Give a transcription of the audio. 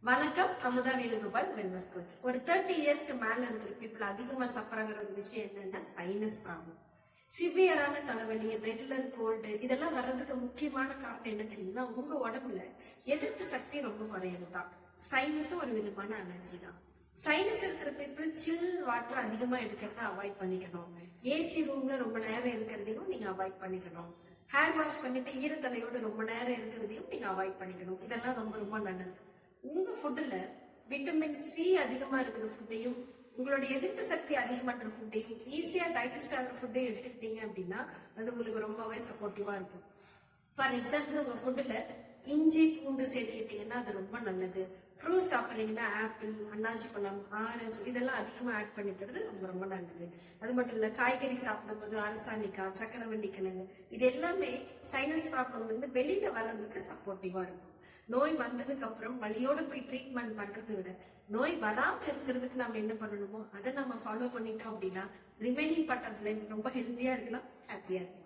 வணக்கம். Amudha Venugopal, wellness coach. ஒரு 30 இயர்ஸ்க்கு மேல இருக்கிற பீப்புள் அதிகமா சஃபர் ஆகிற ஒரு விஷயம் என்னன்னா சைனஸ் ப்ராப்ளம். சிவியரான தலைவலி, ரெகுலர் கோல்டு, இதெல்லாம் வர்றதுக்கு முக்கியமான காரணம் என்ன தெரியுமா? உங்க உடம்புல எதிர்ப்பு சக்தி ரொம்ப குறையதுதான். சைனஸும் ஒரு விதமான அலர்ஜி தான். சைனஸ் இருக்கிற பீப்புள் சில் வாட்டர் அதிகமா எடுக்கிறத அவாய்ட் பண்ணிக்கணும். ஏசி ரூம்ல ரொம்ப நேரம் இருக்கிறதையும் நீங்க அவாய்ட் பண்ணிக்கணும். ஹேர் வாஷ் பண்ணிட்டு ஈரத்தலையோட ரொம்ப நேரம் இருக்கிறதையும் நீங்க அவாய்ட் பண்ணிக்கணும். இதெல்லாம் ரொம்ப ரொம்ப நல்லது. உங்க ஃபுட்ல விட்டமின் சி அதிகமா இருக்கிற ஃபுட்டையும் உங்களோட எதிர்ப்பு சக்தி அதிகமான ஃபுட்டையும் ஈஸியா டைஜஸ்ட் ஆகிற ஃபுட்டையும் எடுத்துக்கிட்டீங்க அப்படின்னா அது உங்களுக்கு ரொம்பவே சப்போர்ட்டிவா இருக்கும். ஃபார் எக்ஸாம்பிள், உங்க ஃபுட்ல இஞ்சி பூண்டு சேர்த்துக்கிட்டீங்கன்னா அது ரொம்ப நல்லது. ஃப்ரூட்ஸ் சாப்பிட்றீங்கன்னா ஆப்பிள், அன்னாச்சி பழம், ஆரஞ்சு இதெல்லாம் அதிகமா ஆட் பண்ணிக்கிறது ரொம்ப ரொம்ப நல்லது. அது மட்டும் இல்ல, காய்கறி சாப்பிடும்போது அரசாணிக்காய், சக்கரவள்ளி கிழங்கு இது எல்லாமே சைனஸ் ப்ராப்ளம் வெளியில வர்றதுக்கு சப்போர்ட்டிவா இருக்கும். நோய் வந்ததுக்கு அப்புறம் வலியோட போய் ட்ரீட்மெண்ட் பண்றதை விட நோய் வராம இருக்கிறதுக்கு நம்ம என்ன பண்ணணுமோ அதை நம்ம ஃபாலோ பண்ணிட்டோம் அப்படின்னா ரிமைனிங் பார்ட் ஆஃப் லைஃப் ரொம்ப ஹெல்த்தியா இருக்கலாம், ஹாப்பியா இருக்கலாம்.